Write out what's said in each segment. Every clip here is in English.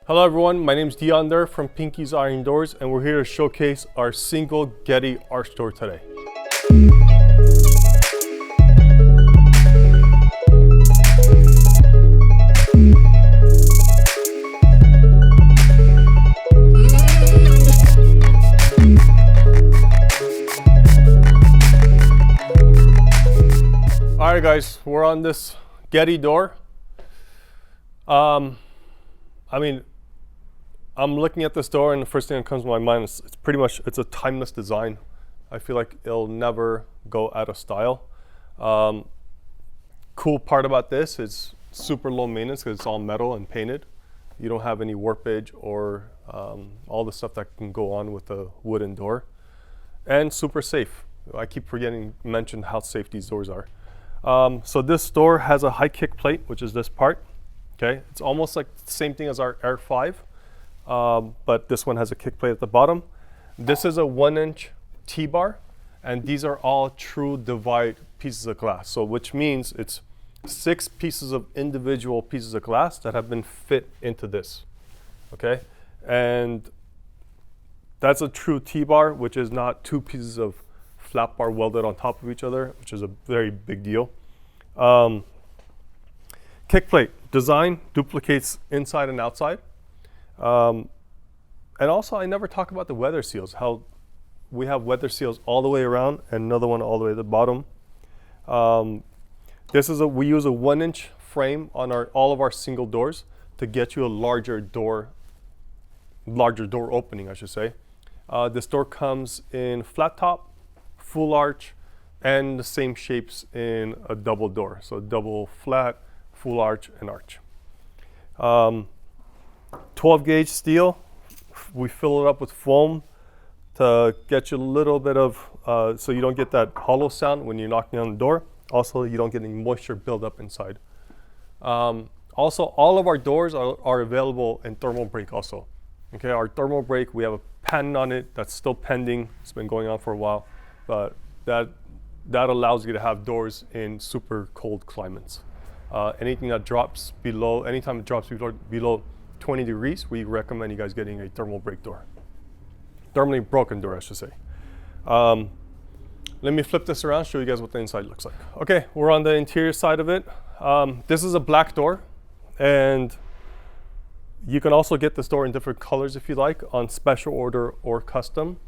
Hello everyone, my name is Dion there from Pinky's Iron Doors, and we're here to showcase our single Getty arch door today. All right guys, we're on this Getty door. I'm looking at this door and the first thing that comes to my mind is it's a timeless design. I feel like it'll never go out of style. Cool part about this is super low maintenance because it's all metal and painted. You don't have any warpage or all the stuff that can go on with a wooden door. And super safe. I keep forgetting to mention how safe these doors are. So this door has a high kick plate, which is this part. Okay, it's almost like the same thing as our Air 5. But this one has a kick plate at the bottom. This is a 1-inch T-bar, and these are all true divide pieces of glass. So which means it's 6 pieces of individual pieces of glass that have been fit into this, okay? And that's a true T-bar, which is not 2 pieces of flat bar welded on top of each other, which is a very big deal. Kick plate design duplicates inside and outside. And also, I never talk about the weather seals, how we have weather seals all the way around and another one all the way at the bottom. We use a 1-inch frame on all of our single doors to get you a larger door opening, I should say. This door comes in flat top, full arch, and the same shapes in a double door. So double flat, full arch, and arch. 12 gauge steel, we fill it up with foam to get you a little bit of, so you don't get that hollow sound when you're knocking on the door. Also, you don't get any moisture buildup inside. Also, all of our doors are available in thermal break also. Okay, our thermal break, we have a patent on it that's still pending. It's been going on for a while, but that allows you to have doors in super cold climates. Anything that drops below, anytime it drops below 20 degrees, we recommend you guys getting a thermal break door. Thermally broken door, I should say. Let me flip this around, show you guys what the inside looks like. Okay, we're on the interior side of it. This is a black door, and you can also get this door in different colors if you like, on special order or custom.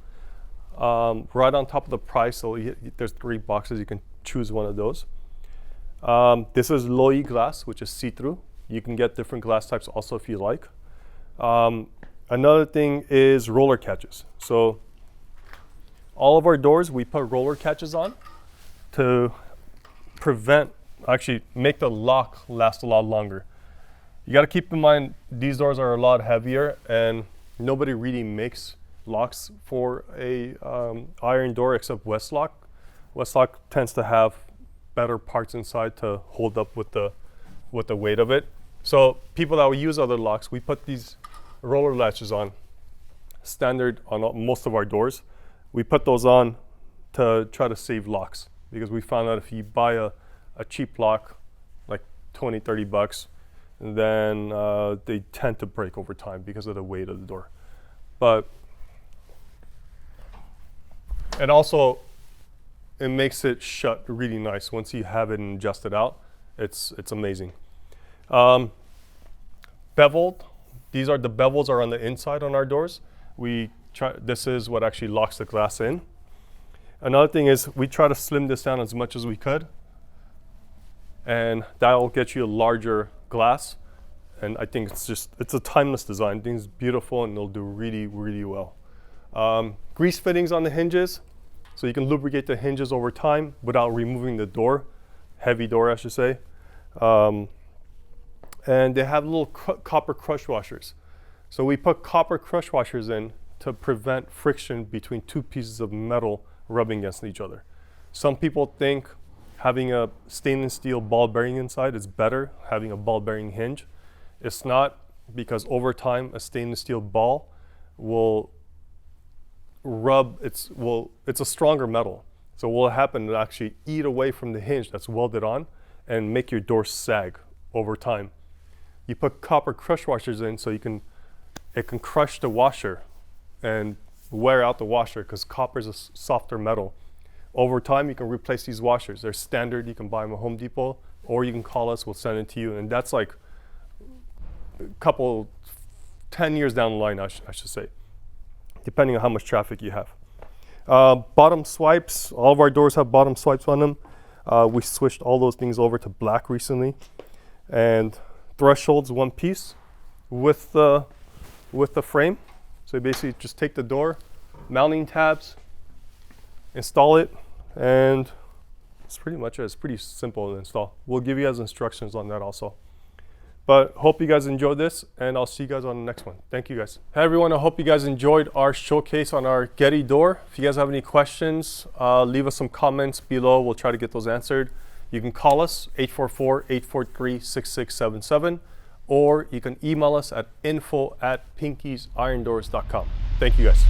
Right on top of the price, so there's 3 boxes, you can choose one of those. This is low E glass, which is see-through. You can get different glass types also if you like. Another thing is roller catches. So all of our doors, we put roller catches on to make the lock last a lot longer. You got to keep in mind, these doors are a lot heavier and nobody really makes locks for a iron door except Westlock. Westlock tends to have better parts inside to hold up with the weight of it. So people that will use other locks, we put these roller latches on, standard on most of our doors. We put those on to try to save locks because we found out if you buy a cheap lock, like 20, 30 bucks, then they tend to break over time because of the weight of the door. And also, it makes it shut really nice. Once you have it and adjust it out, it's amazing. Beveled, the bevels are on the inside on our doors. This is what actually locks the glass in. Another thing is we try to slim this down as much as we could, and that will get you a larger glass. And I think it's a timeless design. I think it's beautiful and it'll do really, really well. Grease fittings on the hinges, so you can lubricate the hinges over time without removing the door, heavy door I should say. And they have little copper crush washers. So we put copper crush washers in to prevent friction between 2 pieces of metal rubbing against each other. Some people think having a stainless steel ball bearing inside is better, having a ball bearing hinge. It's not, because over time a stainless steel ball will it's a stronger metal. So what will happen is actually eat away from the hinge that's welded on and make your door sag over time. You put copper crush washers in so you can it can crush the washer and wear out the washer because copper is a softer metal. Over time, you can replace these washers. They're standard. You can buy them at Home Depot, or you can call us. We'll send it to you. And that's like a couple, 10 years down the line, I should say, depending on how much traffic you have. Bottom swipes. All of our doors have bottom swipes on them. We switched all those things over to black recently. And thresholds, one piece with the frame. So you basically just take the door, mounting tabs, install it, and it's pretty much it. It's pretty simple to install. We'll give you guys instructions on that also. But hope you guys enjoyed this, and I'll see you guys on the next one. Thank you guys. Hey everyone, I hope you guys enjoyed our showcase on our Getty door. If you guys have any questions, leave us some comments below. We'll try to get those answered. You can call us 844-843-6677, or you can email us at info@pinkiesirondoors.com. Thank you guys.